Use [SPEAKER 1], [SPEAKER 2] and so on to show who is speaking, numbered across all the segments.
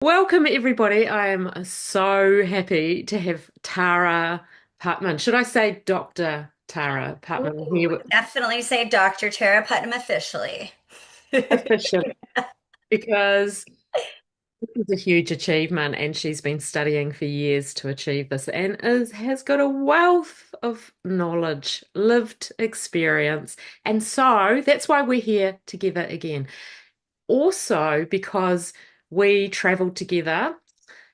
[SPEAKER 1] Welcome, everybody. I am so happy to have Tara Putnam. Should I say Dr. Tara Putnam here
[SPEAKER 2] Ooh, definitely say Dr. Tara Putnam officially.
[SPEAKER 1] officially because this is a huge achievement and she's been studying for years to achieve this and has got a wealth of knowledge, lived experience. And so that's why we're here together again. Also, because we traveled together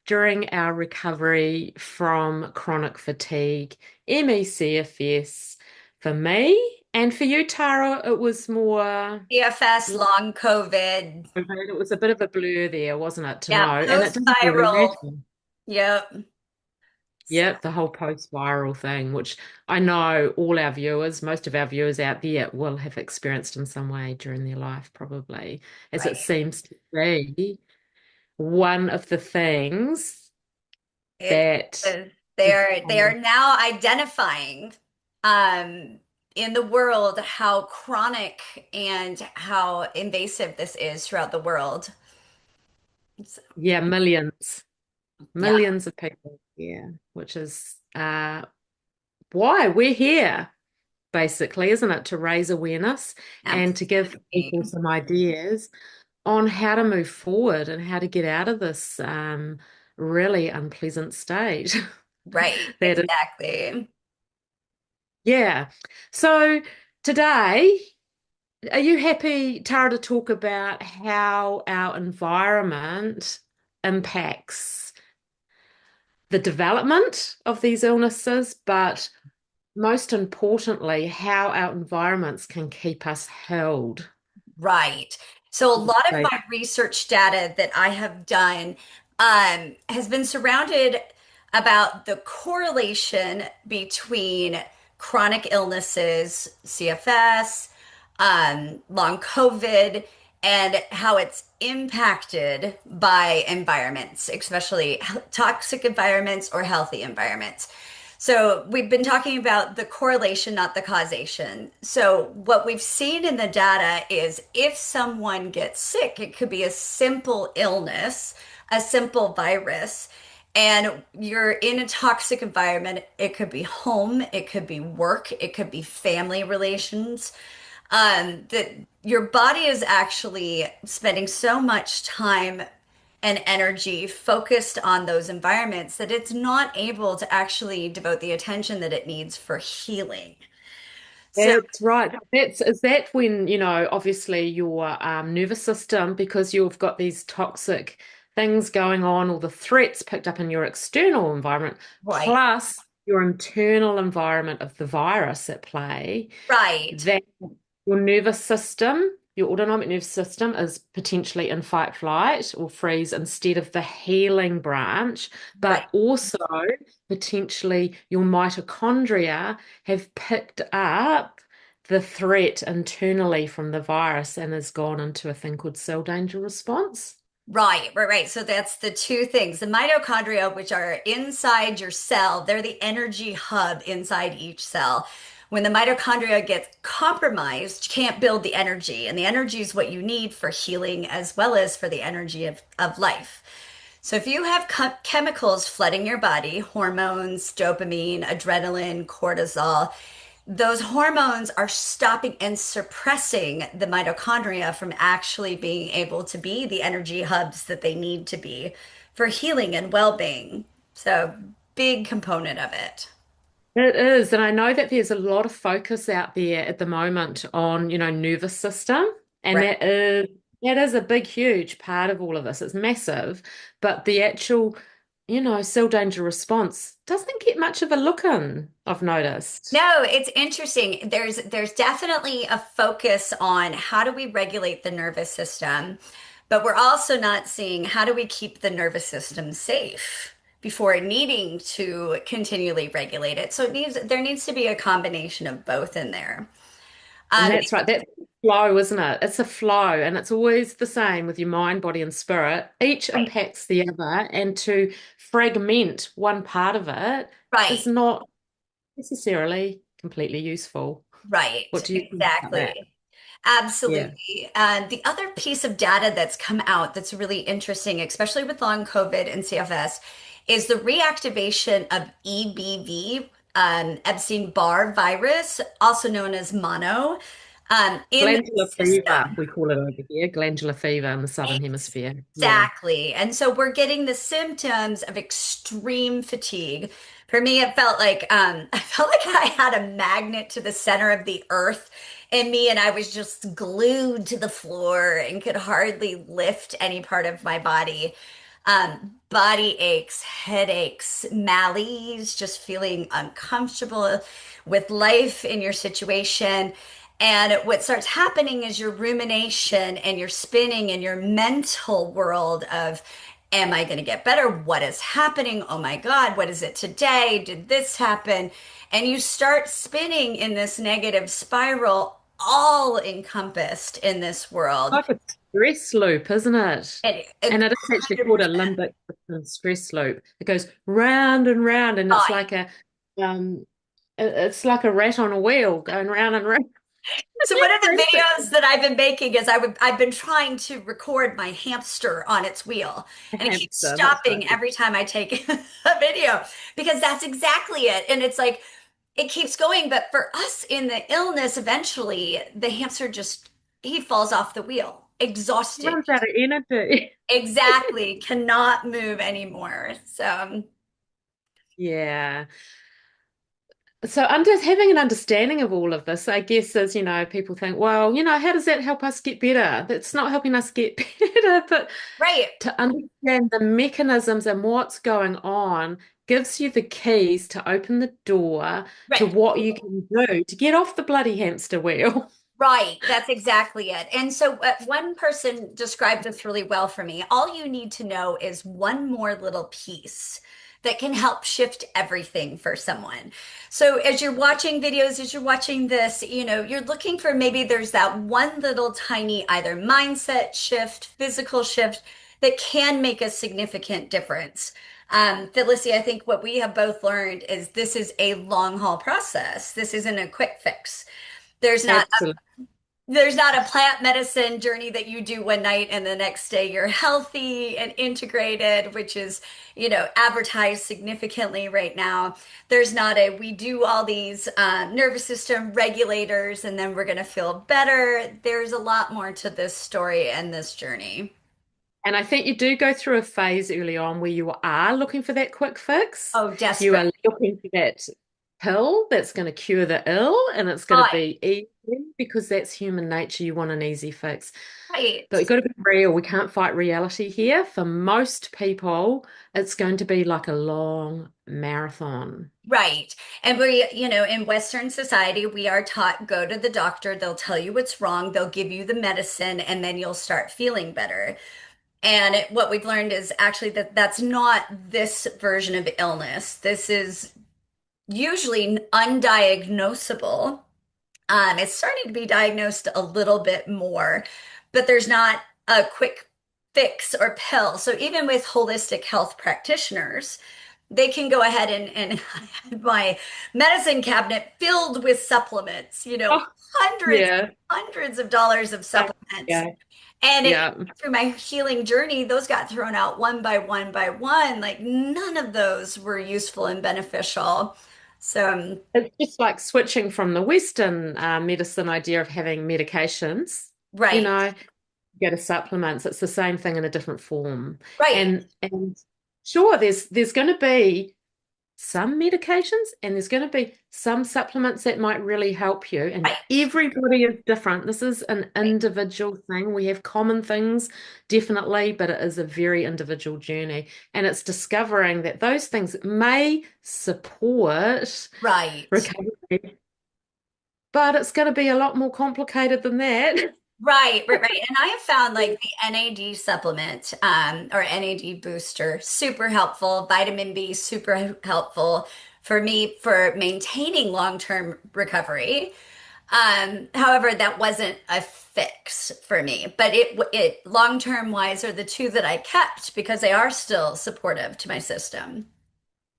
[SPEAKER 1] during our recovery from chronic fatigue, MECFS for me, and for you, Tara, it was more,
[SPEAKER 2] DFS, long COVID.
[SPEAKER 1] it was a bit of a blur there, wasn't it, to
[SPEAKER 2] Yeah,
[SPEAKER 1] know? And it doesn't really
[SPEAKER 2] post-viral.
[SPEAKER 1] matter.
[SPEAKER 2] Yep.
[SPEAKER 1] Yep, the whole post-viral thing, which I know all our viewers, most of our viewers out there will have experienced in some way during their life, probably, as it
[SPEAKER 2] Right.
[SPEAKER 1] seems to be one of the things
[SPEAKER 2] It
[SPEAKER 1] that
[SPEAKER 2] is
[SPEAKER 1] is
[SPEAKER 2] they are now identifying um in the world how chronic and how invasive this is throughout the world. So,
[SPEAKER 1] yeah, millions.
[SPEAKER 2] yeah,
[SPEAKER 1] Millions of people here, which is why we're here, basically, isn't it? To raise awareness and to give people
[SPEAKER 2] absolutely.
[SPEAKER 1] some ideas on how to move forward and how to get out of this really unpleasant state.
[SPEAKER 2] Right,
[SPEAKER 1] That is,
[SPEAKER 2] exactly.
[SPEAKER 1] yeah. So today, are you happy, Tara, to talk about how our environment impacts the development of these illnesses, but most importantly, how our environments can keep us held.
[SPEAKER 2] Right. So a lot of my research data that I have done has been surrounded about the correlation between chronic illnesses, CFS, long COVID, and how it's impacted by environments, especially toxic environments or healthy environments. So we've been talking about the correlation, not the causation. So what we've seen in the data is if someone gets sick, it could be a simple illness, a simple virus, and you're in a toxic environment. It could be home, it could be work, it could be family relations. That your body is actually spending so much time and energy focused on those environments that it's not able to actually devote the attention that it needs for healing. So,
[SPEAKER 1] That's right. Is that when, obviously your nervous system, because you've got these toxic things going on, all the threats picked up in your external environment,
[SPEAKER 2] right,
[SPEAKER 1] plus your internal environment of the virus at play,
[SPEAKER 2] right,
[SPEAKER 1] that your nervous system, your autonomic nervous system is potentially in fight, flight, or freeze instead of the healing branch,
[SPEAKER 2] right.
[SPEAKER 1] but also potentially your mitochondria have picked up the threat internally from the virus and has gone into a thing called cell danger response.
[SPEAKER 2] Right. So that's the two things. The mitochondria, which are inside your cell, they're the energy hub inside each cell. When the mitochondria gets compromised, you can't build the energy, and the energy is what you need for healing as well as for the energy of life. So if you have chemicals flooding your body, hormones, dopamine, adrenaline, cortisol, those hormones are stopping and suppressing the mitochondria from actually being able to be the energy hubs that they need to be for healing and well-being. So, big component of it.
[SPEAKER 1] It is, and I know that there's a lot of focus out there at the moment on, nervous system, and
[SPEAKER 2] Right.
[SPEAKER 1] that is a big, huge part of all of this. It's massive, but the actual, cell danger response doesn't get much of a look in, I've noticed.
[SPEAKER 2] No, it's interesting. There's definitely a focus on how do we regulate the nervous system, but we're also not seeing how do we keep the nervous system safe before needing to continually regulate it. So there needs to be a combination of both in there.
[SPEAKER 1] And
[SPEAKER 2] Um,
[SPEAKER 1] that's right. That's flow, isn't it? It's a flow, and it's always the same with your mind, body, and spirit. Each
[SPEAKER 2] right,
[SPEAKER 1] impacts the other, and to fragment one part of it is
[SPEAKER 2] right,
[SPEAKER 1] not necessarily completely useful.
[SPEAKER 2] right,
[SPEAKER 1] What do you think about that?
[SPEAKER 2] exactly.
[SPEAKER 1] Yeah.
[SPEAKER 2] Absolutely. And the other piece of data that's come out that's really interesting, especially with long COVID and CFS, is the reactivation of EBV, Epstein-Barr virus, also known as mono, in the
[SPEAKER 1] Glandular fever,
[SPEAKER 2] system.
[SPEAKER 1] we call it over here, glandular fever in the Southern Hemisphere. Yeah.
[SPEAKER 2] Exactly. And so we're getting the symptoms of extreme fatigue. For me, it felt like I felt like I had a magnet to the center of the earth in me, and I was just glued to the floor and could hardly lift any part of my body. Body aches, headaches, malaise, just feeling uncomfortable with life in your situation. And what starts happening is your rumination and your spinning in your mental world of, am I going to get better? What is happening? Oh my God, what is it today? Did this happen? And you start spinning in this negative spiral, all encompassed in this world.
[SPEAKER 1] Like a stress loop, isn't it?
[SPEAKER 2] And
[SPEAKER 1] And
[SPEAKER 2] it,
[SPEAKER 1] it is actually called a
[SPEAKER 2] 100%.
[SPEAKER 1] limbic system stress loop. It goes round and round, and it's like a um, it's like a rat on a wheel going round and round.
[SPEAKER 2] So one of the videos that I've been making is I've been trying to record my hamster on its wheel,
[SPEAKER 1] A
[SPEAKER 2] and it keeps
[SPEAKER 1] hamster, that's
[SPEAKER 2] stopping
[SPEAKER 1] right.
[SPEAKER 2] every time I take a video because that's exactly it. And it's like it keeps going, but for us in the illness, eventually the hamster just he falls off the wheel,
[SPEAKER 1] It
[SPEAKER 2] exhausted.
[SPEAKER 1] runs out of energy.
[SPEAKER 2] Exactly, cannot move anymore. So
[SPEAKER 1] Yeah. So under having an understanding of all of this, I guess, is, people think, well, how does that help us get better? That's not helping us get better, but
[SPEAKER 2] right,
[SPEAKER 1] to understand the mechanisms and what's going on gives you the keys to open the door to
[SPEAKER 2] right.
[SPEAKER 1] what you can do to get off the bloody hamster wheel.
[SPEAKER 2] Right, that's exactly it. And so, one person described this really well for me. All you need to know is one more little piece that can help shift everything for someone. So, as you're watching videos, as you're watching this, you're looking for maybe there's that one little tiny either mindset shift, physical shift that can make a significant difference. Felicity, I think what we have both learned is this is a long haul process. This isn't a quick fix. There's not
[SPEAKER 1] Absolutely.
[SPEAKER 2] there's not a plant medicine journey that you do one night and the next day you're healthy and integrated, which is, advertised significantly right now. There's not a, we do all these nervous system regulators and then we're going to feel better. There's a lot more to this story and this journey.
[SPEAKER 1] And I think you do go through a phase early on where you are looking for that quick fix.
[SPEAKER 2] Oh,
[SPEAKER 1] You
[SPEAKER 2] desperate.
[SPEAKER 1] are looking for that pill that's going to cure the ill, and it's going to
[SPEAKER 2] Right,
[SPEAKER 1] be easy because that's human nature. You want an easy fix. But
[SPEAKER 2] right.
[SPEAKER 1] we've got to be real. We can't fight reality here. For most people, it's going to be like a long marathon.
[SPEAKER 2] Right. And in Western society, we are taught go to the doctor, they'll tell you what's wrong, they'll give you the medicine, and then you'll start feeling better. And what we've learned is actually that that's not this version of illness. This is usually undiagnosable. It's starting to be diagnosed a little bit more, but there's not a quick fix or pill. So even with holistic health practitioners, they can go ahead and I had my medicine cabinet filled with supplements,
[SPEAKER 1] Oh,
[SPEAKER 2] hundreds,
[SPEAKER 1] yeah.
[SPEAKER 2] hundreds of dollars of
[SPEAKER 1] Oh,
[SPEAKER 2] supplements.
[SPEAKER 1] yeah.
[SPEAKER 2] And
[SPEAKER 1] Yeah.
[SPEAKER 2] through my healing journey, those got thrown out one by one by one. Like none of those were useful and beneficial. So,
[SPEAKER 1] It's just like switching from the Western medicine idea of having medications, you
[SPEAKER 2] right,
[SPEAKER 1] know, go to supplements. It's the same thing in a different form.
[SPEAKER 2] right,
[SPEAKER 1] And sure, there's going to be some medications and there's going to be some supplements that might really help you. And
[SPEAKER 2] right,
[SPEAKER 1] everybody is different. This is an individual thing. We have common things, definitely, but it is a very individual journey. And it's discovering that those things may support
[SPEAKER 2] right.
[SPEAKER 1] recovery, but it's going to be a lot more complicated than that.
[SPEAKER 2] Right, right, right. And I have found like the NAD supplement, or NAD booster super helpful. Vitamin B super helpful for me for maintaining long-term recovery. However, that wasn't a fix for me, but it long-term wise are the two that I kept because they are still supportive to my system.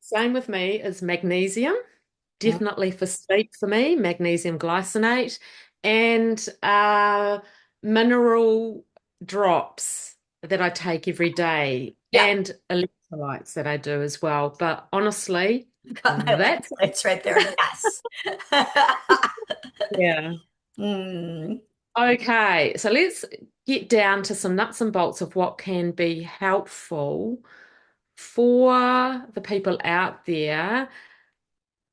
[SPEAKER 1] Same with me is magnesium. Definitely for sleep for me, magnesium glycinate. and mineral drops that I take every day,
[SPEAKER 2] Yeah,
[SPEAKER 1] and electrolytes that I do as well. But honestly,
[SPEAKER 2] I've got my
[SPEAKER 1] that's
[SPEAKER 2] electrolytes right there. Yes.
[SPEAKER 1] yeah.
[SPEAKER 2] Mm,
[SPEAKER 1] Okay, so let's get down to some nuts and bolts of what can be helpful for the people out there,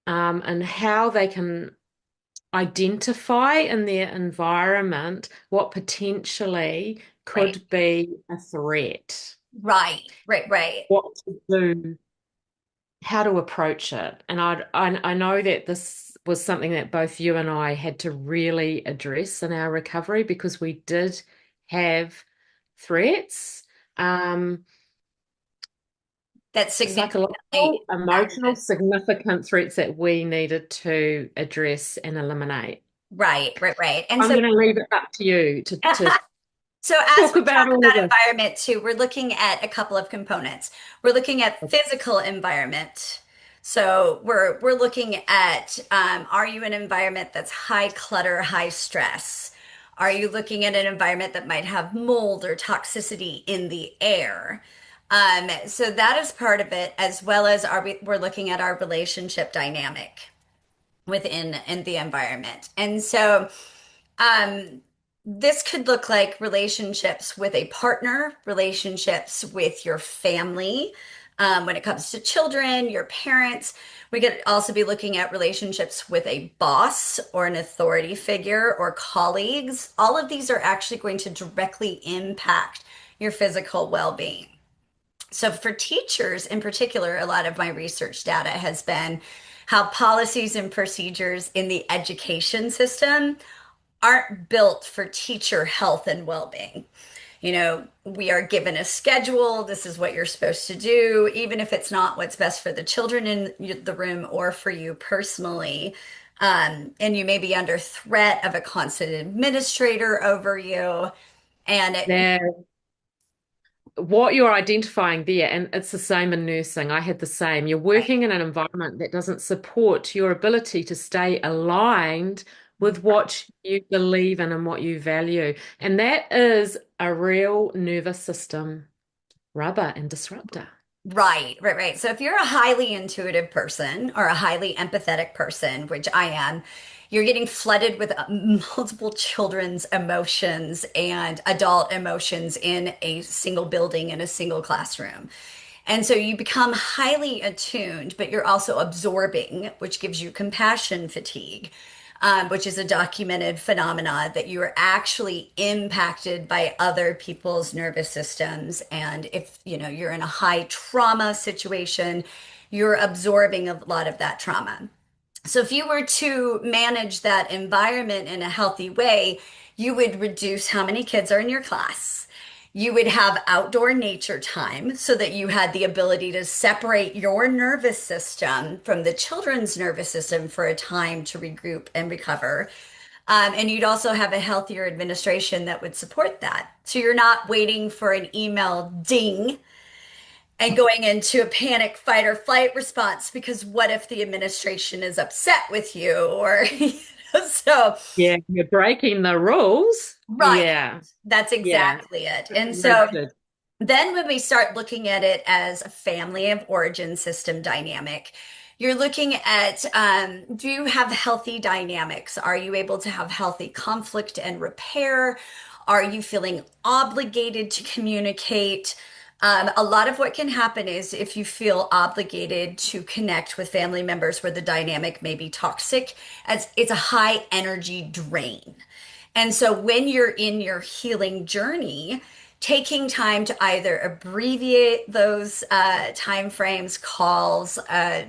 [SPEAKER 1] and how they can identify in their environment what potentially
[SPEAKER 2] right,
[SPEAKER 1] could be a threat,
[SPEAKER 2] right.
[SPEAKER 1] what to do, how to approach it. And I know that this was something that both you and I had to really address in our recovery because we did have threats, um,
[SPEAKER 2] That's significantly
[SPEAKER 1] psychological, emotional,
[SPEAKER 2] impacted.
[SPEAKER 1] significant threats that we needed to address and eliminate.
[SPEAKER 2] Right. And
[SPEAKER 1] I'm
[SPEAKER 2] so
[SPEAKER 1] going to leave it up to you to
[SPEAKER 2] So as
[SPEAKER 1] talk
[SPEAKER 2] we
[SPEAKER 1] about
[SPEAKER 2] talk
[SPEAKER 1] all of
[SPEAKER 2] about
[SPEAKER 1] this.
[SPEAKER 2] environment too, we're looking at a couple of components. We're looking at physical environment. So we're looking at are you an environment that's high clutter, high stress? Are you looking at an environment that might have mold or toxicity in the air? So that is part of it, as well as we're looking at our relationship dynamic within in the environment. And so um, this could look like relationships with a partner, relationships with your family. When it comes to children, your parents, we could also be looking at relationships with a boss or an authority figure or colleagues. All of these are actually going to directly impact your physical well being. So, for teachers in particular, a lot of my research data has been how policies and procedures in the education system aren't built for teacher health and well-being. We are given a schedule. This is what you're supposed to do, even if it's not what's best for the children in the room or for you personally. And you may be under threat of a constant administrator over you. And
[SPEAKER 1] Now, what you're identifying there, and it's the same in nursing, I had the same. You're working in an environment that doesn't support your ability to stay aligned with what you believe in and what you value. And that is a real nervous system rubber and disruptor.
[SPEAKER 2] right. So if you're a highly intuitive person or a highly empathetic person, which I am, you're getting flooded with multiple children's emotions and adult emotions in a single building, in a single classroom. And so you become highly attuned, but you're also absorbing, which gives you compassion fatigue, which is a documented phenomena that you are actually impacted by other people's nervous systems. And if you're in a high trauma situation, you're absorbing a lot of that trauma. So if you were to manage that environment in a healthy way, you would reduce how many kids are in your class. You would have outdoor nature time so that you had the ability to separate your nervous system from the children's nervous system for a time to regroup and recover. And you'd also have a healthier administration that would support that. So you're not waiting for an email ding and going into a panic fight or flight response because what if the administration is upset with you or so
[SPEAKER 1] Yeah, you're breaking the rules.
[SPEAKER 2] right,
[SPEAKER 1] Yeah,
[SPEAKER 2] that's
[SPEAKER 1] yeah.
[SPEAKER 2] exactly it. And so
[SPEAKER 1] Rigid.
[SPEAKER 2] then when we start looking at it as a family of origin system dynamic, you're looking at do you have healthy dynamics? Are you able to have healthy conflict and repair? Are you feeling obligated to communicate? A lot of what can happen is if you feel obligated to connect with family members where the dynamic may be toxic, as it's a high energy drain. And so when you're in your healing journey, taking time to either abbreviate those time frames, calls,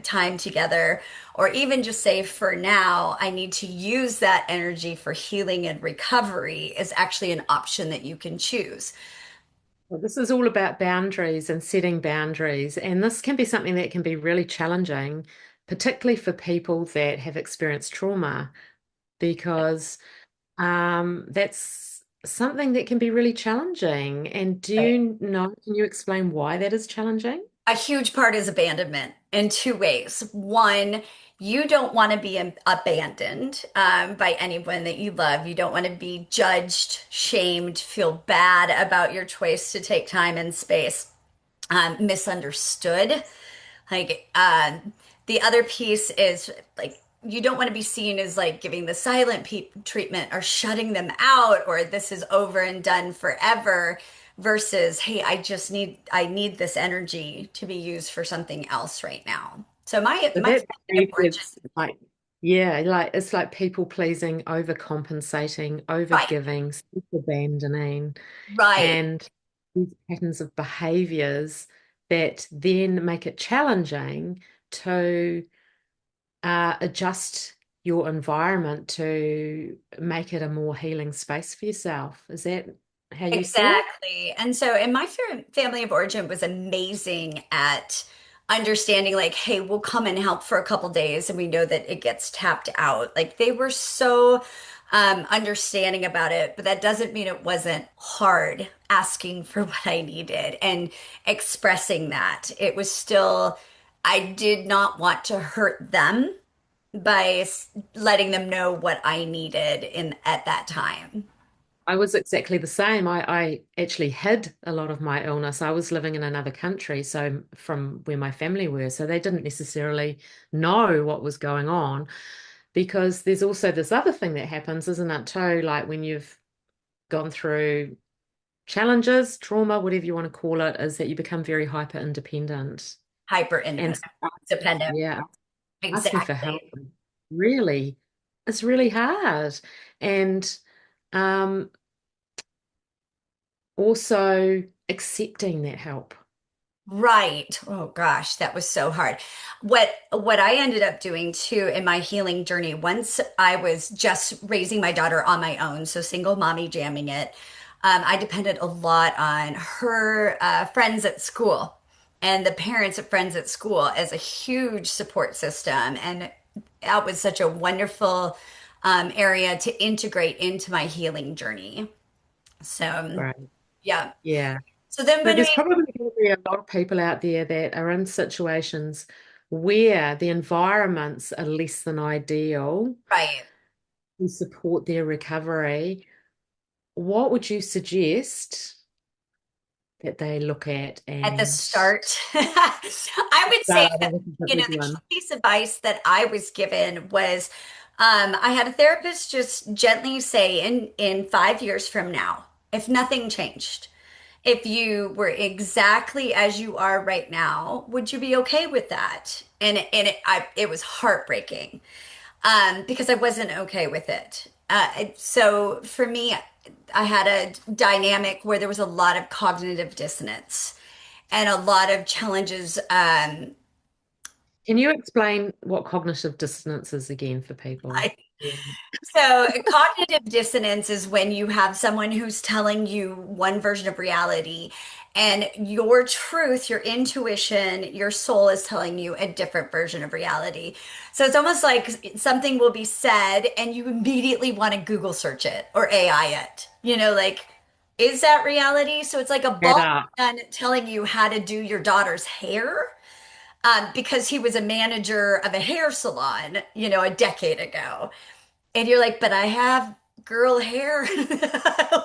[SPEAKER 2] time together, or even just say, for now, I need to use that energy for healing and recovery is actually an option that you can choose.
[SPEAKER 1] Well, this is all about boundaries and setting boundaries. And this can be something that can be really challenging, particularly for people that have experienced trauma, because that's something that can be really challenging. And do
[SPEAKER 2] Right.
[SPEAKER 1] you know, can you explain why that is challenging?
[SPEAKER 2] A huge part is abandonment in two ways. One, you don't want to be abandoned by anyone that you love. You don't want to be judged, shamed, feel bad about your choice to take time and space, misunderstood. Like, the other piece is like, you don't want to be seen as like giving the silent treatment or shutting them out or this is over and done forever versus, hey, I need this energy to be used for something else right now. So
[SPEAKER 1] But
[SPEAKER 2] my
[SPEAKER 1] that
[SPEAKER 2] family of
[SPEAKER 1] belief
[SPEAKER 2] origin,
[SPEAKER 1] is like, yeah, like it's like people pleasing, overcompensating,
[SPEAKER 2] right,
[SPEAKER 1] overgiving, self-abandoning,
[SPEAKER 2] right.
[SPEAKER 1] and these patterns of behaviors that then make it challenging to adjust your environment to make it a more healing space for yourself. Is that how you see it?
[SPEAKER 2] Exactly. And so, and my family of origin was amazing at understanding, like, hey, we'll come and help for a couple days and we know that it gets tapped out. Like, they were so understanding about it, but that doesn't mean it wasn't hard asking for what I needed and expressing that. It was still, I did not want to hurt them by letting them know what I needed in at that time.
[SPEAKER 1] I was exactly the same. I actually hid a lot of my illness. I was living in another country, so from where my family were, so they didn't necessarily know what was going on because there's also this other thing that happens, isn't it, too? Like when you've gone through challenges, trauma, whatever you want to call it, is that you become very hyper independent.
[SPEAKER 2] Hyper
[SPEAKER 1] And
[SPEAKER 2] independent.
[SPEAKER 1] yeah, asking for
[SPEAKER 2] Exactly.
[SPEAKER 1] help really, it's really hard. And um, also accepting that help.
[SPEAKER 2] Right. Oh gosh, that was so hard. What I ended up doing too in my healing journey, once I was just raising my daughter on my own, so single mommy jamming it, I depended a lot on her friends at school and the parents of friends at school as a huge support system. And that was such a wonderful area to integrate into my healing journey. So,
[SPEAKER 1] Right.
[SPEAKER 2] yeah.
[SPEAKER 1] Yeah.
[SPEAKER 2] So then
[SPEAKER 1] So
[SPEAKER 2] when
[SPEAKER 1] there's
[SPEAKER 2] we,
[SPEAKER 1] probably going to be a lot of people out there that are in situations where the environments are less than ideal
[SPEAKER 2] right.
[SPEAKER 1] to support their recovery. What would you suggest that they look at
[SPEAKER 2] At the
[SPEAKER 1] and
[SPEAKER 2] start, I would say,
[SPEAKER 1] start? This is a big
[SPEAKER 2] the key
[SPEAKER 1] one.
[SPEAKER 2] piece of advice that I was given was I had a therapist just gently say, in 5 years from now, if nothing changed, if you were exactly as you are right now, would you be okay with that? It was heartbreaking because I wasn't okay with it. So for me, I had a dynamic where there was a lot of cognitive dissonance and a lot of challenges.
[SPEAKER 1] Can you explain what cognitive dissonance is again for people? Yeah.
[SPEAKER 2] So, cognitive dissonance is when you have someone who's telling you one version of reality, and your truth, your intuition, your soul is telling you a different version of reality. So, it's almost like something will be said, and you immediately want to Google search it or AI it. Like, is that reality? So, it's like a
[SPEAKER 1] Get
[SPEAKER 2] bald
[SPEAKER 1] up.
[SPEAKER 2] man telling you how to do your daughter's hair. Because he was a manager of a hair salon, a decade ago. And you're like, but I have girl hair,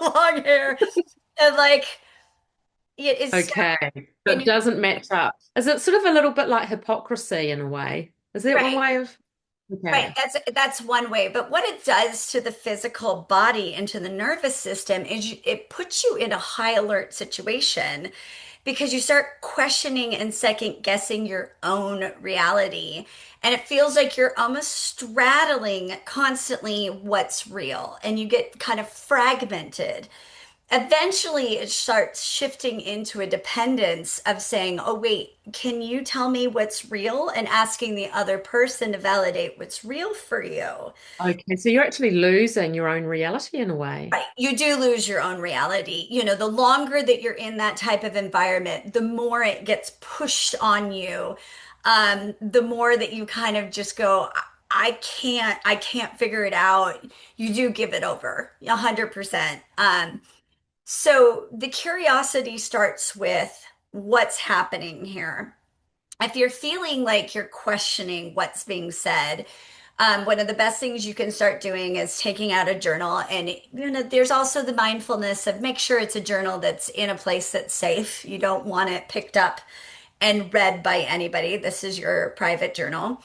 [SPEAKER 2] long hair. And like, it is so,
[SPEAKER 1] Okay. So
[SPEAKER 2] and
[SPEAKER 1] it doesn't match up. Is it sort of a little bit like hypocrisy in a way? Is that one
[SPEAKER 2] right,
[SPEAKER 1] way of?
[SPEAKER 2] right.
[SPEAKER 1] Okay.
[SPEAKER 2] That's one way. But what it does to the physical body and to the nervous system is it puts you in a high alert situation because you start questioning and second guessing your own reality. And it feels like you're almost straddling constantly what's real and you get kind of fragmented. Eventually it starts shifting into a dependence of saying, oh, wait, can you tell me what's real? And asking the other person to validate what's real for you.
[SPEAKER 1] Okay. So you're actually losing your own reality in a way.
[SPEAKER 2] Right. You do lose your own reality. The longer that you're in that type of environment, the more it gets pushed on you. The more that you kind of just go, I can't figure it out. You do give it over 100%. So the curiosity starts with what's happening here. If you're feeling like you're questioning what's being said, one of the best things you can start doing is taking out a journal. And, there's also the mindfulness of make sure it's a journal that's in a place that's safe. You don't want it picked up and read by anybody. This is your private journal.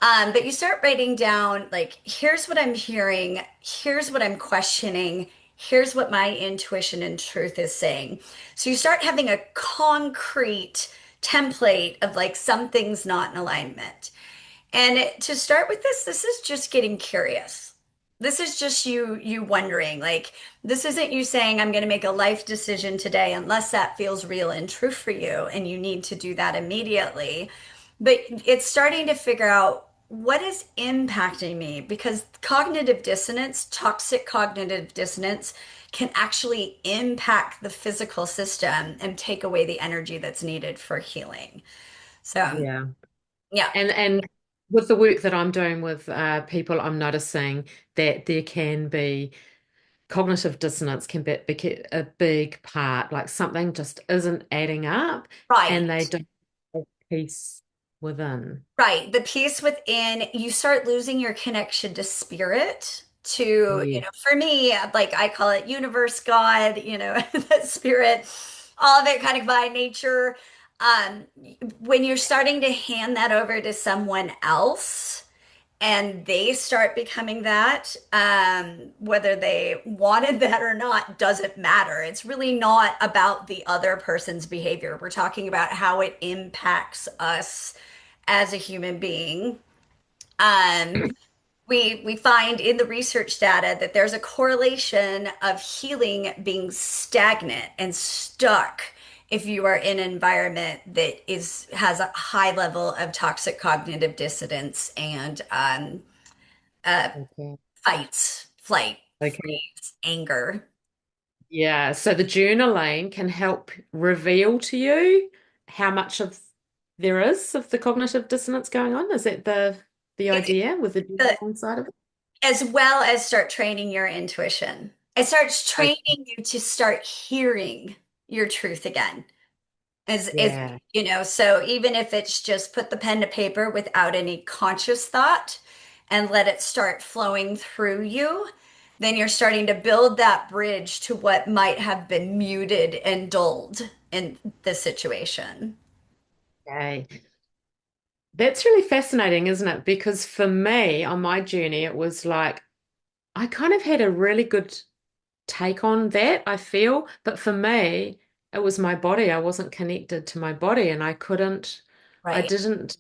[SPEAKER 2] But you start writing down, like, here's what I'm hearing, here's what I'm questioning, here's what my intuition and truth is saying. So you start having a concrete template of like something's not in alignment. And to start with this is just getting curious. This is just you wondering, like, this isn't you saying, I'm going to make a life decision today, unless that feels real and true for you, and you need to do that immediately. But it's starting to figure out what is impacting me because cognitive dissonance, toxic cognitive dissonance, can actually impact the physical system and take away the energy that's needed for healing. So,
[SPEAKER 1] Yeah.
[SPEAKER 2] yeah,
[SPEAKER 1] And with the work that I'm doing with people, I'm noticing that there can be cognitive dissonance can be a big part, like something just isn't adding up and they
[SPEAKER 2] right.
[SPEAKER 1] don't have peace within.
[SPEAKER 2] Right. The piece within, you start losing your connection to spirit, to,
[SPEAKER 1] Yeah.
[SPEAKER 2] for me, like I call it universe, God, that spirit, all of it kind of by nature. Um, when you're starting to hand that over to someone else and they start becoming that, whether they wanted that or not, doesn't matter. It's really not about the other person's behavior. We're talking about how it impacts us as a human being. Um, we find in the research data that there's a correlation of healing being stagnant and stuck if you are in an environment that is has a high level of toxic cognitive dissonance and uh,
[SPEAKER 1] Okay.
[SPEAKER 2] fights, flight,
[SPEAKER 1] Okay.
[SPEAKER 2] freeze, anger.
[SPEAKER 1] Yeah. So the journaling can help reveal to you how much of there is of the cognitive dissonance going on. Is that the
[SPEAKER 2] It's
[SPEAKER 1] idea with the
[SPEAKER 2] the,
[SPEAKER 1] journaling side of it?
[SPEAKER 2] as well as start training your intuition. It starts
[SPEAKER 1] Okay.
[SPEAKER 2] training you to start hearing your truth again. Is
[SPEAKER 1] Yeah.
[SPEAKER 2] so even if it's just put the pen to paper without any conscious thought and let it start flowing through you, then you're starting to build that bridge to what might have been muted and dulled in the situation.
[SPEAKER 1] Okay. That's really fascinating, isn't it? Because for me, on my journey, it was like I kind of had a really good take on that, I feel. But for me, it was my body. I wasn't connected to my body and I
[SPEAKER 2] Right,
[SPEAKER 1] didn't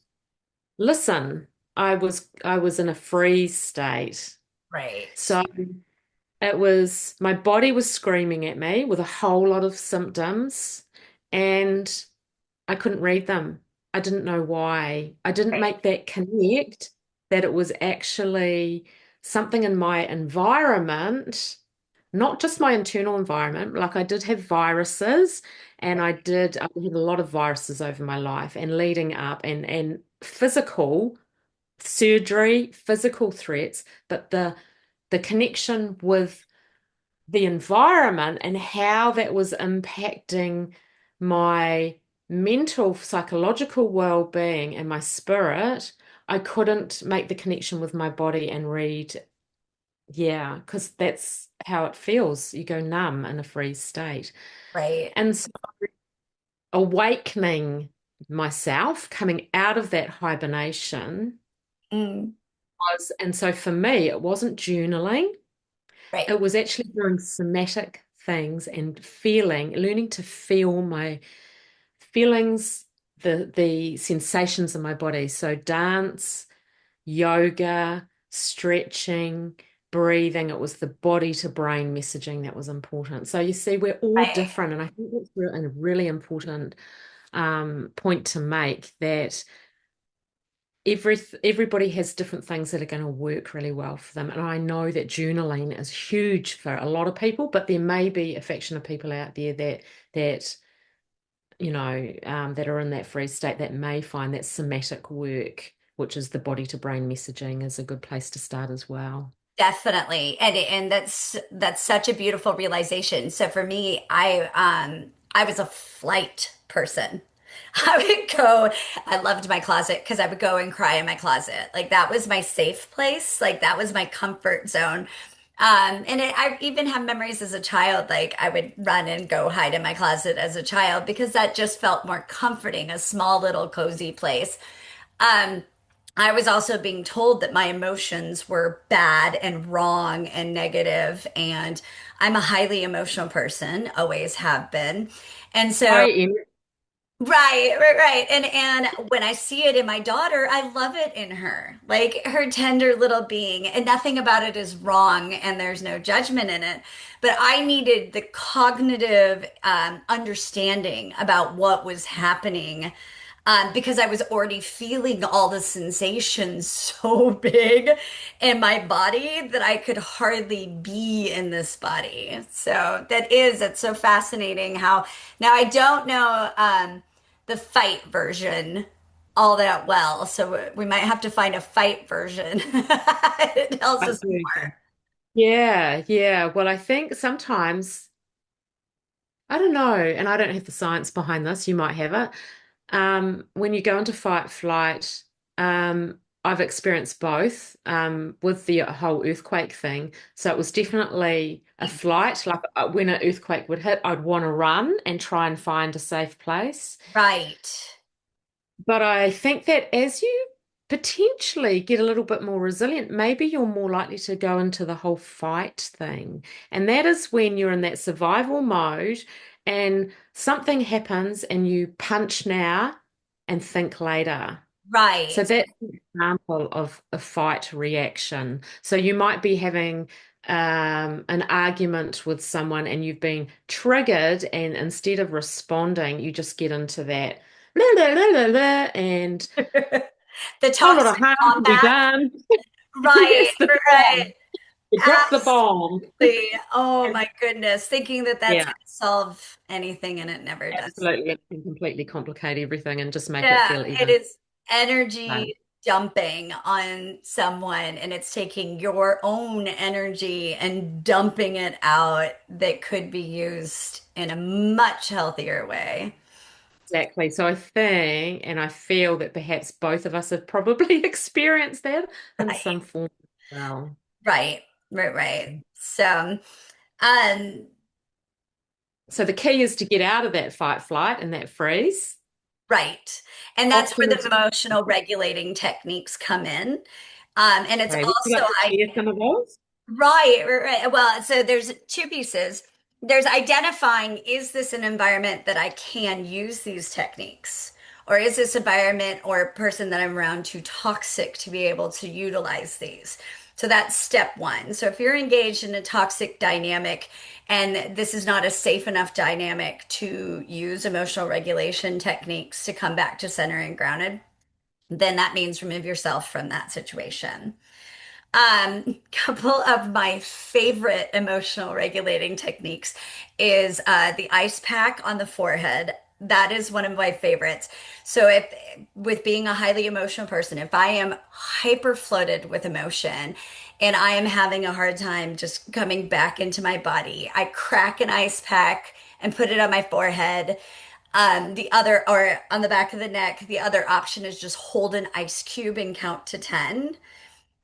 [SPEAKER 1] listen. I was in a freeze state.
[SPEAKER 2] right,
[SPEAKER 1] So it was my body was screaming at me with a whole lot of symptoms, and I couldn't read them. I didn't know why. I didn't
[SPEAKER 2] right,
[SPEAKER 1] make that connect that it was actually something in my environment, not just my internal environment. Like I did have viruses and I had a lot of viruses over my life and leading up and physical surgery, physical threats, but the connection with the environment and how that was impacting my mental, psychological well-being and my spirit, I couldn't make the connection with my body and read, yeah, because that's how it feels. You go numb in a freeze state.
[SPEAKER 2] right.
[SPEAKER 1] And so awakening myself, coming out of that hibernation
[SPEAKER 2] Mm,
[SPEAKER 1] and so for me, it wasn't journaling.
[SPEAKER 2] right,
[SPEAKER 1] It was actually doing somatic things and feeling, learning to feel my feelings, the sensations in my body. So dance, yoga, stretching, breathing. It was the body to brain messaging that was important. So you see, we're all
[SPEAKER 2] right.
[SPEAKER 1] different, and I think that's a really important point to make that everybody has different things that are going to work really well for them. And I know that journaling is huge for a lot of people, but there may be a faction of people out there that that are in that freeze state that may find that somatic work, which is the body to brain messaging, is a good place to start as well.
[SPEAKER 2] Definitely. And that's such a beautiful realization. So for me, I was a flight person. I would go, I loved my closet because I would go and cry in my closet. Like that was my safe place. Like that was my comfort zone. I even have memories as a child, like I would run and go hide in my closet as a child because that just felt more comforting, a small little cozy place. Um, I was also being told that my emotions were bad and wrong and negative, and I'm a highly emotional person, always have been. And so
[SPEAKER 1] I am.
[SPEAKER 2] right. And when I see it in my daughter, I love it in her. Like her tender little being, and nothing about it is wrong and there's no judgment in it. But I needed the cognitive understanding about what was happening because I was already feeling all the sensations so big in my body that I could hardly be in this body. So that's so fascinating how now I don't know the fight version all that well. So we might have to find a fight version. It tells us more.
[SPEAKER 1] Yeah, yeah. Well, I think sometimes, I don't know, and I don't have the science behind this, you might have it. When you go into fight flight, I've experienced both with the whole earthquake thing. So it was definitely a flight. Like when an earthquake would hit, I'd want to run and try and find a safe place.
[SPEAKER 2] Right.
[SPEAKER 1] But I think that as you potentially get a little bit more resilient, maybe you're more likely to go into the whole fight thing. And that is when you're in that survival mode and something happens and you punch now and think later. So
[SPEAKER 2] Right.
[SPEAKER 1] that's an example of a fight reaction. So you might be having an argument with someone and you've been triggered, and instead of responding, you just get into that blah, blah, blah, blah, blah, and
[SPEAKER 2] The
[SPEAKER 1] a whole lot of
[SPEAKER 2] toxic
[SPEAKER 1] harm to be
[SPEAKER 2] combat.
[SPEAKER 1] done.
[SPEAKER 2] Right.
[SPEAKER 1] Yes, the
[SPEAKER 2] Right.
[SPEAKER 1] bomb. You drop the bomb.
[SPEAKER 2] Absolutely. Oh my goodness. Thinking that that's
[SPEAKER 1] Yeah,
[SPEAKER 2] going to solve anything and it never does.
[SPEAKER 1] absolutely. It can completely complicate everything and just make it
[SPEAKER 2] Yeah,
[SPEAKER 1] feel
[SPEAKER 2] it
[SPEAKER 1] even.
[SPEAKER 2] is energy dumping on someone and it's taking your own energy and dumping it out that could be used in a much healthier way.
[SPEAKER 1] Exactly. So I think, and I feel that perhaps both of us have probably experienced that in
[SPEAKER 2] Right.
[SPEAKER 1] some form as well.
[SPEAKER 2] Right. Right. So, um,
[SPEAKER 1] So the key is to get out of that fight, flight, and that freeze.
[SPEAKER 2] right. And that's where
[SPEAKER 1] Often
[SPEAKER 2] the
[SPEAKER 1] it's
[SPEAKER 2] emotional regulating techniques come in. And it's
[SPEAKER 1] okay. Would you
[SPEAKER 2] also,
[SPEAKER 1] like to share some of those?
[SPEAKER 2] right. Well, so there's two pieces. There's identifying, is this an environment that I can use these techniques? Or is this environment or person that I'm around too toxic to be able to utilize these? So that's step one. So if you're engaged in a toxic dynamic and this is not a safe enough dynamic to use emotional regulation techniques to come back to center and grounded, then that means remove yourself from that situation. Couple of my favorite emotional regulating techniques is the ice pack on the forehead. That is one of my favorites. So if with being a highly emotional person, if I am hyper flooded with emotion and I am having a hard time just coming back into my body, I crack an ice pack and put it on my forehead. The other, or on the back of the neck, the other option is just hold an ice cube and count to 10.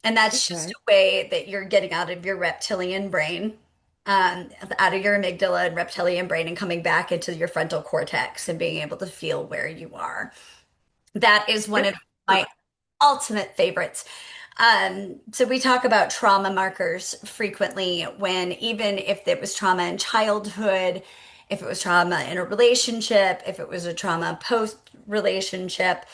[SPEAKER 2] And that's just
[SPEAKER 1] Okay.
[SPEAKER 2] a way that you're getting out of your reptilian brain, out of your amygdala and reptilian brain, and coming back into your frontal cortex and being able to feel where you are. That is one
[SPEAKER 1] Yep.
[SPEAKER 2] of my ultimate favorites. So we talk about trauma markers frequently when even if it was trauma in childhood, if it was trauma in a relationship, if it was a trauma post relationship,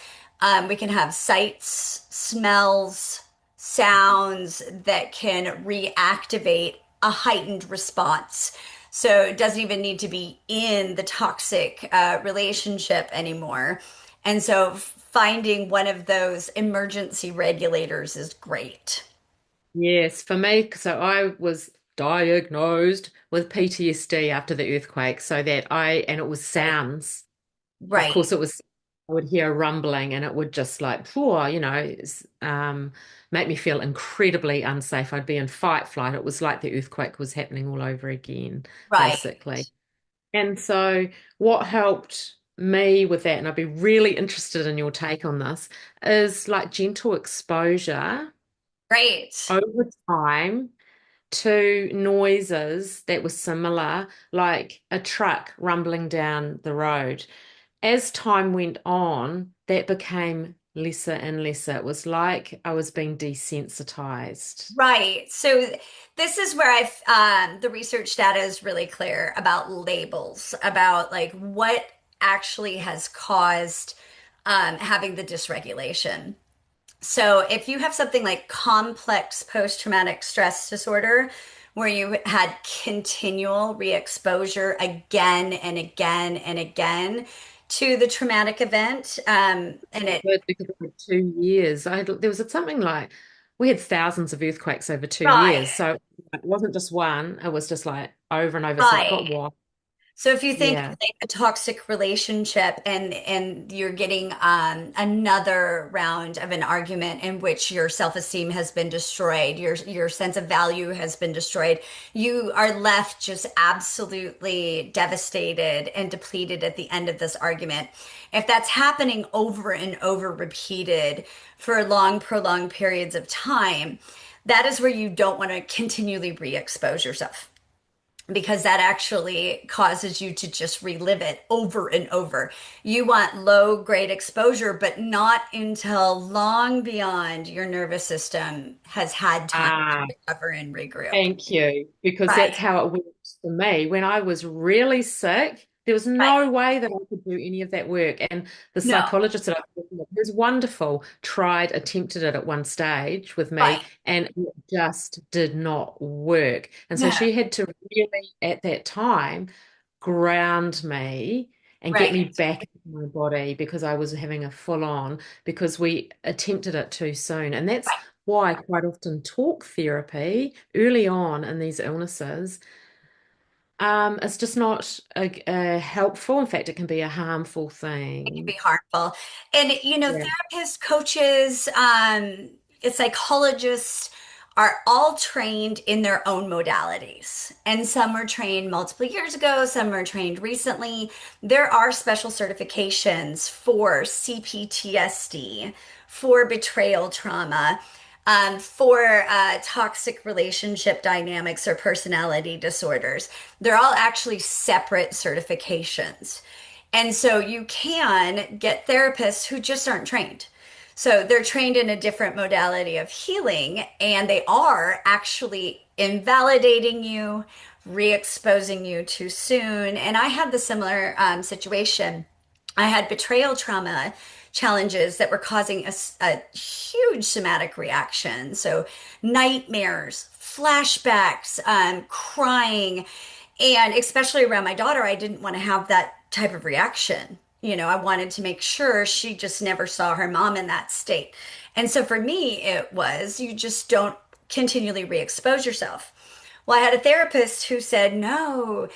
[SPEAKER 2] we can have sights, smells, sounds that can reactivate a heightened response. So it doesn't even need to be in the toxic relationship anymore. And so finding one of those emergency regulators is great.
[SPEAKER 1] Yes, for me, so I was diagnosed with PTSD after the earthquake, so that and it was
[SPEAKER 2] Right.
[SPEAKER 1] sounds. Of
[SPEAKER 2] Right.
[SPEAKER 1] course, it was, I would hear a rumbling and it would just like, make me feel incredibly unsafe. I'd be in fight flight. It was like the earthquake was happening all over again,
[SPEAKER 2] Right.
[SPEAKER 1] basically. And so what helped? me with that, and I'd be really interested in your take on this, is like gentle exposure
[SPEAKER 2] Right.
[SPEAKER 1] over time to noises that were similar, like a truck rumbling down the road. As time went on, that became lesser and lesser. It was like I was being desensitized.
[SPEAKER 2] Right. So this is where the research data is really clear about labels, about like what actually has caused having the dysregulation. So if you have something like complex post-traumatic stress disorder, where you had continual re-exposure again and again and again to the traumatic event, and it,
[SPEAKER 1] Good, because for 2 years, there was something like we had thousands of earthquakes over 2 years.
[SPEAKER 2] right,
[SPEAKER 1] So it wasn't just one, it was just like over and over. So it got
[SPEAKER 2] right.
[SPEAKER 1] wild.
[SPEAKER 2] So if you think
[SPEAKER 1] Yeah.
[SPEAKER 2] like a toxic relationship and you're getting another round of an argument in which your self-esteem has been destroyed, your sense of value has been destroyed, you are left just absolutely devastated and depleted at the end of this argument. If that's happening over and over repeated for long, prolonged periods of time, that is where you don't want to continually re-expose yourself because that actually causes you to just relive it over and over. You want low grade exposure, but not until long beyond your nervous system has had time to
[SPEAKER 1] Ah,
[SPEAKER 2] recover and regroup.
[SPEAKER 1] thank you, because that's
[SPEAKER 2] Right,
[SPEAKER 1] how it works for me. When I was really sick, there was
[SPEAKER 2] right.
[SPEAKER 1] no way that I could do any of that work. And the
[SPEAKER 2] No,
[SPEAKER 1] psychologist that I was working with, who was wonderful, attempted it at one stage with
[SPEAKER 2] right.
[SPEAKER 1] me, and it just did not work. And so
[SPEAKER 2] No,
[SPEAKER 1] she had to really, at that time, ground me and get
[SPEAKER 2] right.
[SPEAKER 1] me back into my body because I was having a full on because we attempted it too soon. And that's why quite often talk therapy early on in these illnesses, it's just not helpful. In fact, it can be a harmful
[SPEAKER 2] It can be
[SPEAKER 1] thing.
[SPEAKER 2] harmful. And,
[SPEAKER 1] Yeah.
[SPEAKER 2] therapists, coaches, psychologists are all trained in their own modalities. And some were trained multiple years ago, some were trained recently. There are special certifications for CPTSD, for betrayal trauma. For toxic relationship dynamics or personality disorders. They're all actually separate certifications. And so you can get therapists who just aren't trained. So they're trained in a different modality of healing, and they are actually invalidating you, re-exposing you too soon. And I had the similar situation. I had betrayal trauma challenges that were causing a huge somatic reaction. So nightmares, flashbacks, crying, and especially around my daughter, I didn't want to have that type of reaction. I wanted to make sure she just never saw her mom in that state. And so for me, it was you just don't continually re expose yourself. Well, I had a therapist who said, no,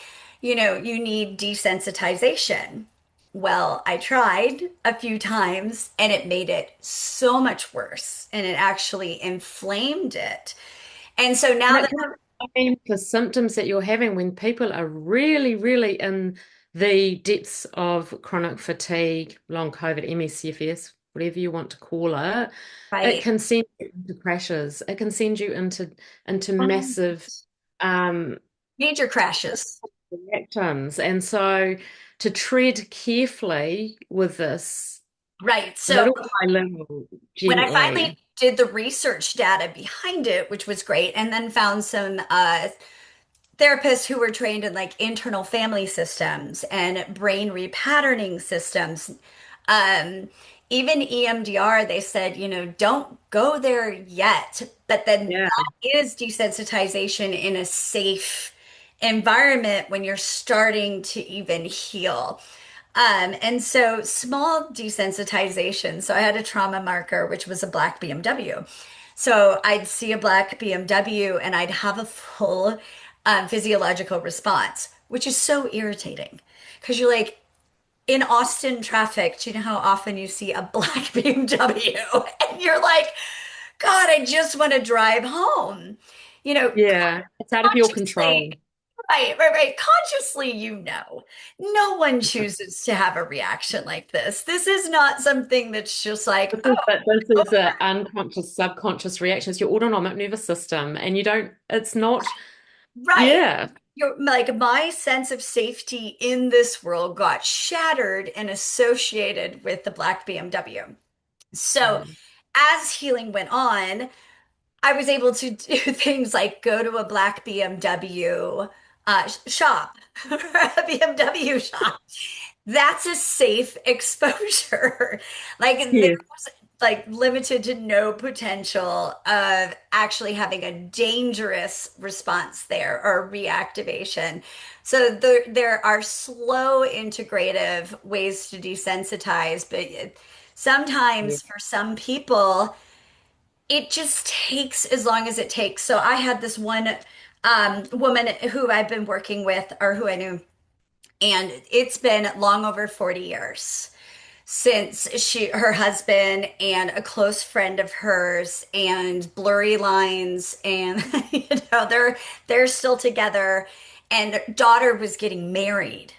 [SPEAKER 2] you need desensitization. Well, I tried a few times and it made it so much worse and it actually inflamed it. And so
[SPEAKER 1] And
[SPEAKER 2] now
[SPEAKER 1] it
[SPEAKER 2] that,
[SPEAKER 1] can mean the symptoms that you're having when people are really, really in the depths of chronic fatigue, long COVID, MSCFS, whatever you want to call it, it
[SPEAKER 2] right,
[SPEAKER 1] can send you into crashes. It can send you into massive um
[SPEAKER 2] major crashes.
[SPEAKER 1] reactions. And so to tread carefully with this,
[SPEAKER 2] Right. So
[SPEAKER 1] little by little,
[SPEAKER 2] when I finally
[SPEAKER 1] gently.
[SPEAKER 2] did the research data behind it, which was great, and then found some therapists who were trained in like internal family systems and brain repatterning systems, um, even EMDR, they said, don't go there yet. But then
[SPEAKER 1] Yeah.
[SPEAKER 2] that is desensitization in a safe environment when you're starting to even heal. And so small desensitization. So I had a trauma marker, which was a black BMW. So I'd see a black BMW and I'd have a full physiological response, which is so irritating because you're like in Austin traffic. Do you know how often you see a black BMW? And you're like, God, I just want to drive home.
[SPEAKER 1] Yeah. It's out of your
[SPEAKER 2] Consciously,
[SPEAKER 1] control.
[SPEAKER 2] Right. Consciously, no one chooses to have a reaction like this. This is not something that's just like,
[SPEAKER 1] This
[SPEAKER 2] oh,
[SPEAKER 1] is, but this is a unconscious, subconscious reaction. It's your autonomic nervous system, and you don't, it's not,
[SPEAKER 2] right.
[SPEAKER 1] yeah.
[SPEAKER 2] Like my sense of safety in this world got shattered and associated with the black BMW. So
[SPEAKER 1] Mm.
[SPEAKER 2] as healing went on, I was able to do things like go to a black BMW shop, a BMW shop. That's a safe exposure. Like there
[SPEAKER 1] Yes,
[SPEAKER 2] was like limited to no potential of actually having a dangerous response there or reactivation. So there are slow integrative ways to desensitize, but sometimes
[SPEAKER 1] yes.
[SPEAKER 2] for some people, it just takes as long as it takes. So I had this one woman who I've been working with or who I knew, and it's been long over 40 years since her husband and a close friend of hers and blurry lines and they're still together and their daughter was getting married.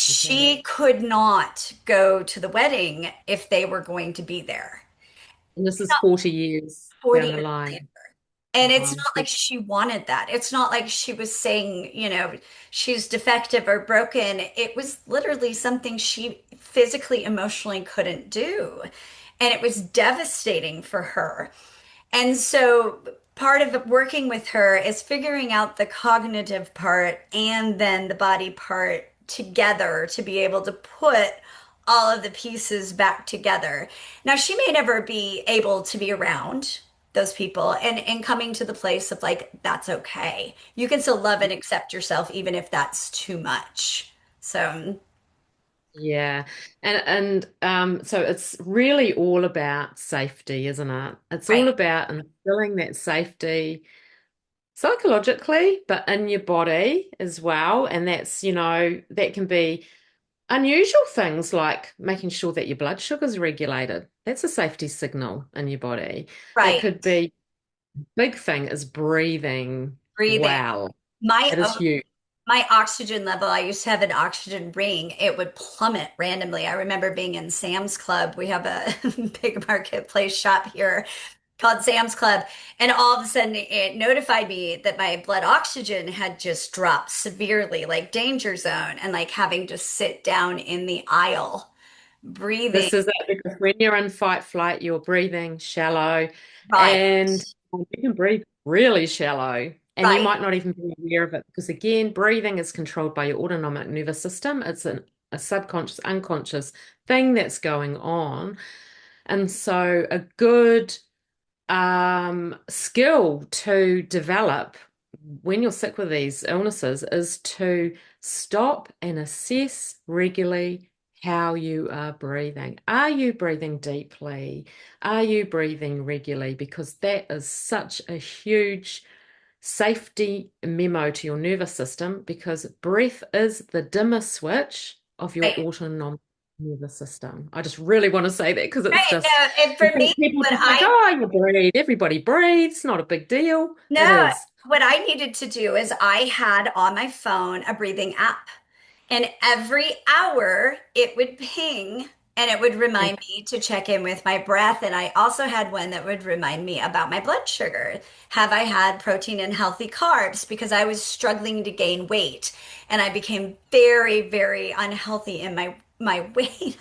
[SPEAKER 1] Okay.
[SPEAKER 2] She could not go to the wedding if they were going to be there.
[SPEAKER 1] And this is 40 years
[SPEAKER 2] 40
[SPEAKER 1] down the
[SPEAKER 2] years
[SPEAKER 1] line.
[SPEAKER 2] later. And it's
[SPEAKER 1] Wow.
[SPEAKER 2] not like she wanted that. It's not like she was saying, she's defective or broken. It was literally something she physically, emotionally couldn't do. And it was devastating for her. And so part of working with her is figuring out the cognitive part and then the body part together to be able to put all of the pieces back together. Now, she may never be able to be around those people and coming to the place of like, that's okay. You can still love and accept yourself even if that's too much. So,
[SPEAKER 1] Yeah. So it's really all about safety, isn't it? It's all
[SPEAKER 2] right,
[SPEAKER 1] about instilling that safety psychologically, but in your body as well. And that's, that can be unusual things like making sure that your blood sugar is regulated. That's a safety signal in your body. It
[SPEAKER 2] right.
[SPEAKER 1] could be big thing is breathing
[SPEAKER 2] Breathing.
[SPEAKER 1] well.
[SPEAKER 2] My
[SPEAKER 1] That is huge.
[SPEAKER 2] my oxygen level, I used to have an oxygen ring. It would plummet randomly. I remember being in Sam's Club. We have a big marketplace shop here called Sam's Club. And all of a sudden, it notified me that my blood oxygen had just dropped severely, like danger zone, and like having to sit down in the aisle, breathing.
[SPEAKER 1] This is it because when you're in fight flight, you're breathing shallow
[SPEAKER 2] Right,
[SPEAKER 1] and you can breathe really shallow and you
[SPEAKER 2] right,
[SPEAKER 1] might not even be aware of it because again, breathing is controlled by your autonomic nervous system. It's a subconscious, unconscious thing that's going on. And so a good skill to develop when you're sick with these illnesses is to stop and assess regularly how you are breathing. Are you breathing deeply? Are you breathing regularly? Because that is such a huge safety memo to your nervous system because breath is the dimmer switch of your
[SPEAKER 2] right.
[SPEAKER 1] autonomic nervous system. I just really want to say that because it's
[SPEAKER 2] Right.
[SPEAKER 1] just,
[SPEAKER 2] No, and
[SPEAKER 1] I
[SPEAKER 2] for me,
[SPEAKER 1] think people
[SPEAKER 2] what
[SPEAKER 1] just like,
[SPEAKER 2] I
[SPEAKER 1] oh, you breathe. Everybody breathes. Not a big deal. It
[SPEAKER 2] no,
[SPEAKER 1] is.
[SPEAKER 2] what I needed to do is I had on my phone a breathing app. And every hour it would ping and it would remind me to check in with my breath. And I also had one that would remind me about my blood sugar. Have I had protein and healthy carbs? Because I was struggling to gain weight and I became very, very unhealthy in my weight.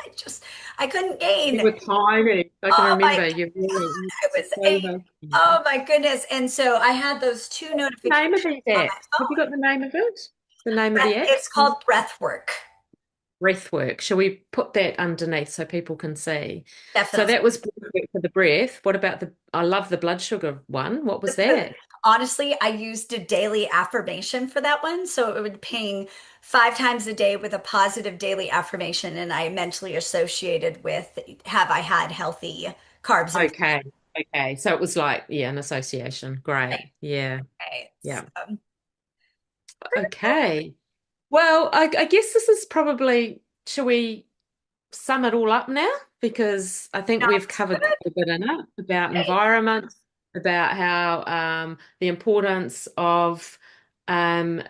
[SPEAKER 2] I couldn't
[SPEAKER 1] You
[SPEAKER 2] gain.
[SPEAKER 1] were tiny. I can
[SPEAKER 2] Oh my
[SPEAKER 1] remember you
[SPEAKER 2] God, I was
[SPEAKER 1] so
[SPEAKER 2] eight.
[SPEAKER 1] healthy.
[SPEAKER 2] Oh my goodness. And so I had those two
[SPEAKER 1] Name of
[SPEAKER 2] notifications
[SPEAKER 1] the
[SPEAKER 2] on
[SPEAKER 1] app.
[SPEAKER 2] my
[SPEAKER 1] Have you
[SPEAKER 2] phone.
[SPEAKER 1] got the name of it? The name of the app?
[SPEAKER 2] It's called breath work.
[SPEAKER 1] Breath work. Shall we put that underneath so people can see? So
[SPEAKER 2] Definitely.
[SPEAKER 1] that was breath work for the breath. What about I love the blood sugar one. What was that?
[SPEAKER 2] Honestly, I used a daily affirmation for that one. So it would ping 5 times a day with a positive daily affirmation. And I mentally associated with have I had healthy carbs and
[SPEAKER 1] Okay. Okay. So it was like, yeah, an association. Great. Yeah.
[SPEAKER 2] protein.
[SPEAKER 1] Yeah.
[SPEAKER 2] So,
[SPEAKER 1] Okay. Well, I guess this is probably, shall we sum it all up now? Because I think we've
[SPEAKER 2] sounds
[SPEAKER 1] covered
[SPEAKER 2] good.
[SPEAKER 1] quite a bit in it about environment, about how the importance of um,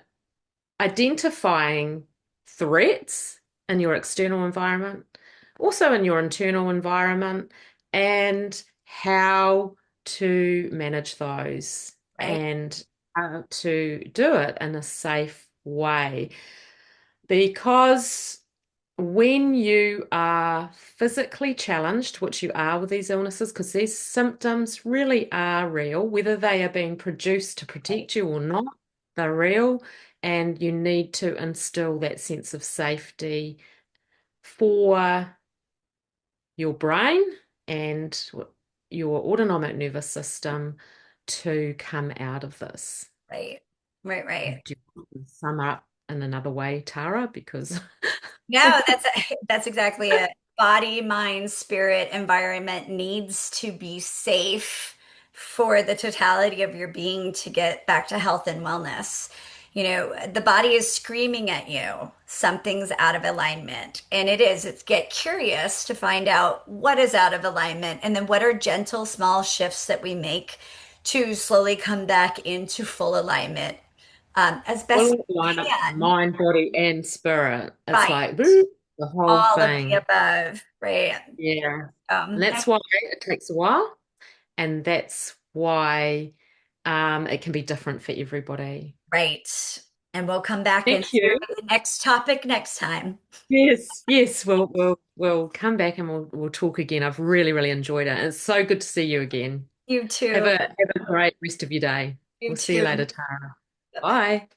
[SPEAKER 1] identifying threats in your external environment, also in your internal environment, and how to manage those
[SPEAKER 2] Right,
[SPEAKER 1] and how to do it in a safe way. Because when you are physically challenged, which you are with these illnesses, because these symptoms really are real, whether they are being produced to
[SPEAKER 2] right,
[SPEAKER 1] protect you or not, they're real, and you need to instill that sense of safety for your brain and your autonomic nervous system to come out of this.
[SPEAKER 2] right, right, right.
[SPEAKER 1] Do you want to sum up in another way, Tara? Because
[SPEAKER 2] No, that's exactly it. Body, mind, spirit, environment needs to be safe for the totality of your being to get back to health and wellness. You know, the body is screaming at you. Something's out of alignment. And it is. It's get curious to find out what is out of alignment and then what are gentle, small shifts that we make to slowly come back into full alignment as best
[SPEAKER 1] full
[SPEAKER 2] we
[SPEAKER 1] line up
[SPEAKER 2] can.
[SPEAKER 1] mind, body, and spirit. It's
[SPEAKER 2] Right.
[SPEAKER 1] like woo, the whole
[SPEAKER 2] All of the
[SPEAKER 1] thing.
[SPEAKER 2] above, right?
[SPEAKER 1] Yeah. And
[SPEAKER 2] No,
[SPEAKER 1] that's why it takes a while. And that's why it can be different for everybody.
[SPEAKER 2] right. And we'll come back into
[SPEAKER 1] Thank you.
[SPEAKER 2] the next topic next time.
[SPEAKER 1] Yes, yes, we'll come back and we'll talk again. I've really, really enjoyed it. It's so good to see you again.
[SPEAKER 2] You too.
[SPEAKER 1] Have a great rest of your day.
[SPEAKER 2] You
[SPEAKER 1] We'll see you
[SPEAKER 2] too.
[SPEAKER 1] later, Tara.
[SPEAKER 2] Bye-bye.
[SPEAKER 1] Bye.